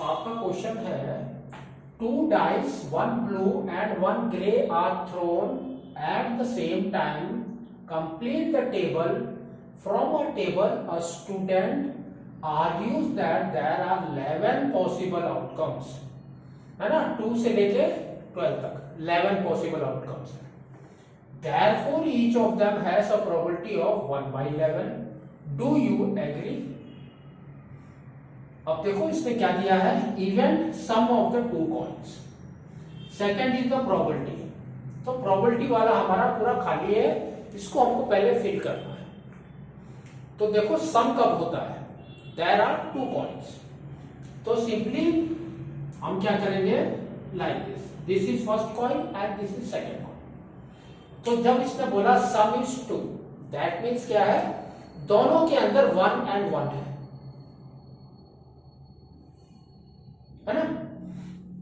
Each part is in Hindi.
आपका क्वेश्चन है, two dice, one blue and one grey are thrown at the same time, complete the table. From a table a student argues that there are 11 possible outcomes, है ना, 2 से लेके 12 तक 11 पॉसिबल आउटकम्स है। Therefore each of them has a probability of 1/11. Do you agree? अब देखो इसने क्या दिया है, event sum of the two coins, second is the probability. तो प्रोबेबिलिटी वाला हमारा पूरा खाली है, इसको हमको पहले फिल करना है। तो देखो सम कब होता है, देयर आर टू कॉइन्स, तो सिंपली हम क्या करेंगे, like this is first coin and this is second coin. तो जब इसने बोला सम इज 2, दैट मीन्स क्या है, दोनों के अंदर 1 एंड 1 है ना।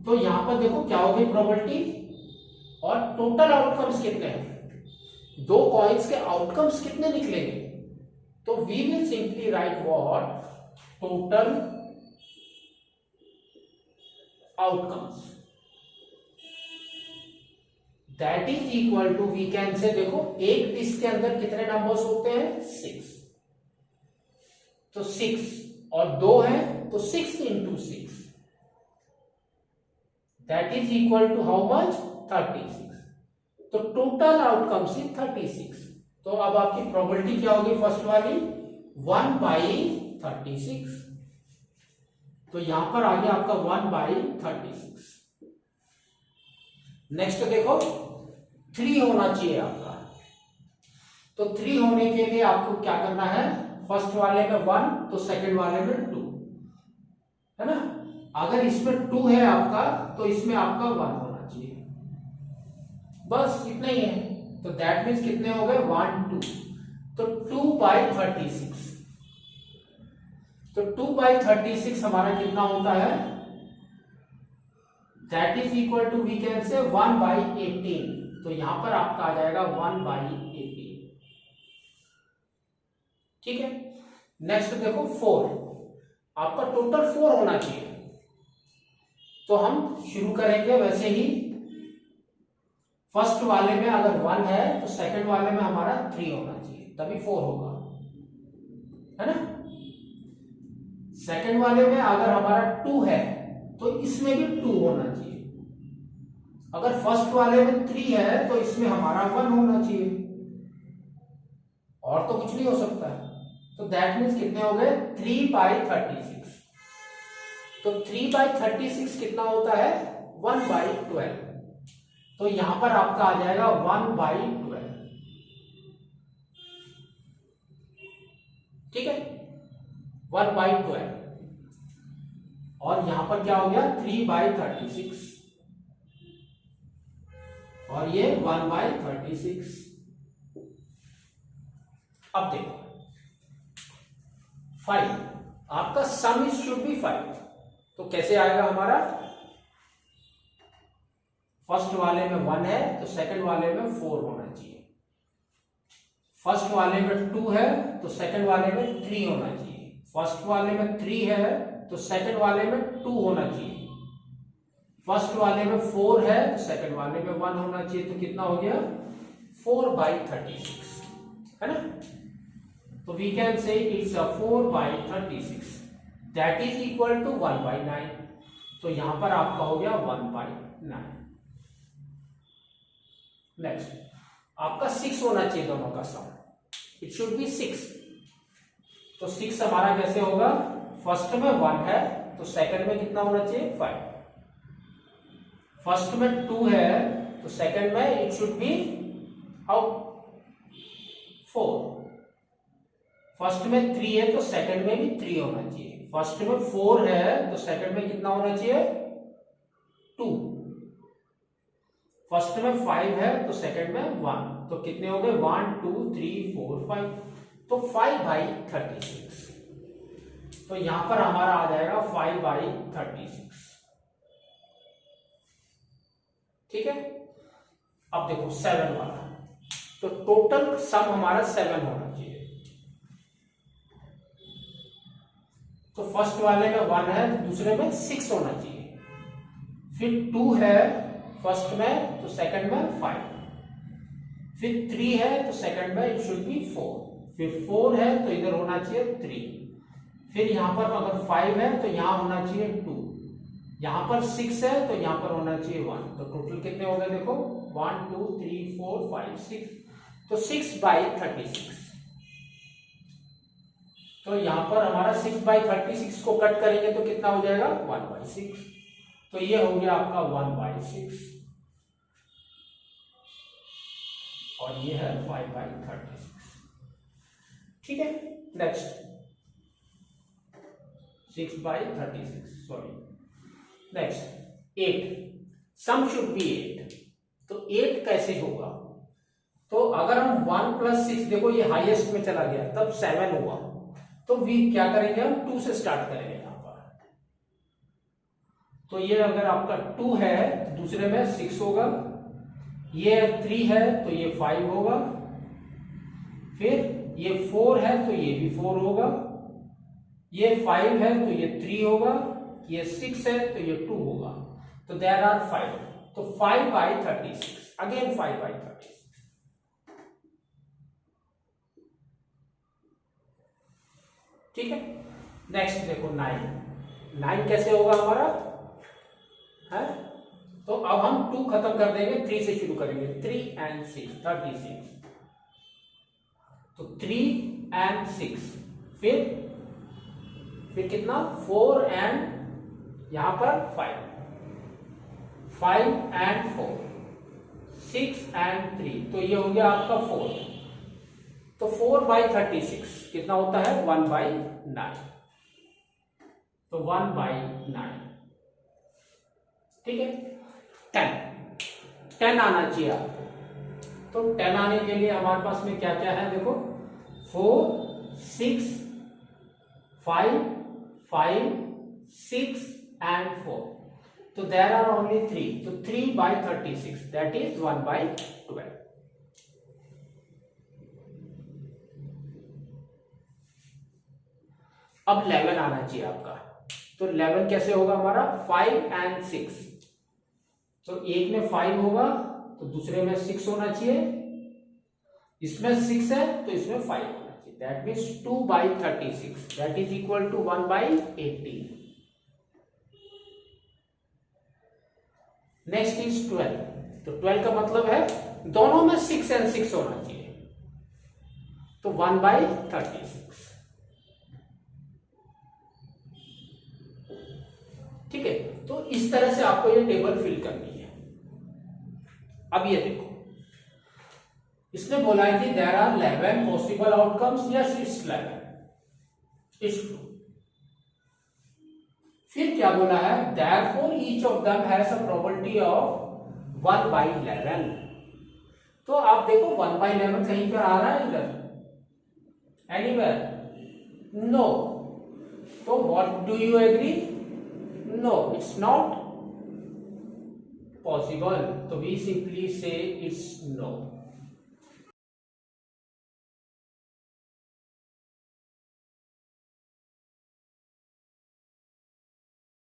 तो यहां पर देखो क्या हो गई प्रोबेबिलिटी, और टोटल आउटकम्स कितने हैं, 2 कॉइन्स के आउटकम्स कितने निकलेंगे। तो we will simply write what, total outcomes, that is equal to, we can say, देखो एक डिस्क के अंदर कितने नंबर्स होते हैं, 6, तो 6 और 2 है तो 6 into 6, that is equal to how much, 36। तो टोटल आउटकम्स इज 36। तो अब आपकी प्रोबेबिलिटी क्या होगी, फर्स्ट वाली 1/36। तो यहां पर आ गया आपका 1/36। नेक्स्ट देखो 3 होना चाहिए आपका। तो 3 होने के लिए आपको क्या करना है, फर्स्ट वाले में 1 तो सेकंड वाले में 2, है ना। अगर इसमें 2 है आपका तो इसमें आपका 1 होना चाहिए, बस इतना ही है। तो दैट मीन्स कितने हो गए, 1 2, तो 2/36। तो 2/36 हमारा कितना होता है, that is equal to, we can say 1/18। तो यहां पर आपका आ जाएगा 1/18, ठीक है। नेक्स्ट देखो 4, आपका टोटल 4 होना चाहिए। तो हम शुरू करेंगे वैसे ही, फर्स्ट वाले में अगर 1 है तो सेकंड वाले में हमारा 3 होना चाहिए, तभी 4 होगा, है ना। सेकंड वाले में अगर हमारा 2 है तो इसमें भी 2 होना चाहिए। अगर फर्स्ट वाले में 3 है तो इसमें हमारा 1 होना चाहिए, और तो कुछ नहीं हो सकता है। तो दैट मीन्स कितने हो गए, 3/36। तो 3/36 कितना होता है, 1/12। तो यहां पर आपका आ जाएगा 1/12, ठीक है, 1/12। और यहां पर क्या हो गया, 3/36, और ये 1/36। अब देखो 5, आपका सम इज शुड बी 5। तो कैसे आएगा हमारा, फर्स्ट वाले में 1 है तो सेकंड वाले में 4 होना चाहिए, फर्स्ट वाले में 2 है तो सेकंड वाले में 3 होना चाहिए, फर्स्ट वाले में 3 है तो सेकंड वाले में 2 होना चाहिए, फर्स्ट वाले में 4 है तो सेकंड वाले में 1 होना चाहिए। तो कितना हो गया, 4/36, है ना। तो we can say it's 4/36, that is equal to 1/9। तो यहां पर आपका हो गया 1/9। नेक्स्ट आपका 6 होना चाहिए दोनों का सम, इट शुड बी 6। तो 6 हमारा कैसे होगा, फर्स्ट में 1 है तो सेकंड में कितना होना चाहिए, 5। फर्स्ट में 2 है तो सेकंड में it should be how, 4। First में 3 है तो सेकंड में भी 3 होना चाहिए, फर्स्ट में 4 है तो सेकंड में कितना होना चाहिए, 2। फर्स्ट में 5 है तो सेकंड में 1, तो कितने हो गए, 1 2 3 4 5। तो 5/36। तो यहां पर हमारा आ जाएगा 5/36, ठीक है। अब देखो 7 वाला, तो टोटल सम हमारा 7 होना चाहिए। तो फर्स्ट वाले में 1 है तो दूसरे में 6 होना चाहिए। फिर 2 है फर्स्ट में तो सेकंड में 5, फिर 3 है तो सेकंड में इट शुड बी 4, फिर 4 है तो इधर होना चाहिए 3, फिर यहां पर अगर 5 है तो यहां होना चाहिए 2, यहां पर 6 है तो यहां पर होना चाहिए 1। तो टोटल कितने हो गए देखो 1 2 3 4 5 6, तो 6/36। तो यहां पर हमारा 6/36 को कट करेंगे तो कितना हो जाएगा 1/6। तो ये हो गया आपका 1/6 और ये है 5/36। ठीक है, next 6/36 sorry. Next 8, sum should be 8। तो 8 कैसे होगा? तो अगर हम 1 + 6, देखो ये हाईएस्ट में चला गया तब 7 हुआ, तो वी क्या करेंगे हम 2 से स्टार्ट करेंगे यहां पर। तो ये अगर आपका 2 है तो दूसरे में 6 होगा, ये 3 है तो ये 5 होगा, फिर ये 4 है तो ये भी 4 होगा, ये 5 है तो ये 3 होगा, ये 6 है तो ये 2 होगा। तो देयर आर 5, तो 5/36, अगेन 5/36। ठीक है, नेक्स्ट देखो 9 कैसे होगा हमारा है? तो अब हम 2 खत्म कर देंगे, 3 से शुरू करेंगे। 3 and 6 36, तो 3 and 6, फिर कितना 4 and यहां पर 5 and 4, 6 and 3, तो ये हो गया आपका 4। तो 4/36 कितना होता है 1/9, तो 1/9। ठीक है, 10 आना चाहिए आपको। तो 10 आने के लिए हमारे पास में क्या क्या है देखो 4 6 5 5 6 and 4, तो देयर आर ओनली 3, तो 3/36 दैट इज 1/12। अब 11 आना चाहिए आपका। तो 11 कैसे होगा हमारा 5 and 6, तो एक में 5 होगा तो दूसरे में 6 होना चाहिए, इसमें 6 है तो इसमें 5 होना चाहिए, that means 2/36 that is equal to 1/18। Next is 12, तो 12 का मतलब है दोनों में 6 and 6 होना चाहिए, तो 1/36। ठीक है, तो इस तरह से आपको ये टेबल फिल करनी है। अब ये देखो इसने बोला है कि there are 11 possible outcomes, yes it's 11, it's true. फिर क्या बोला है therefore each of them has a probability of 1/11। तो आप देखो 1/11 कहीं पर आ रहा है इधर एनीवेयर? नो। तो what do you agree? No, it's not possible. So we simply say it's no.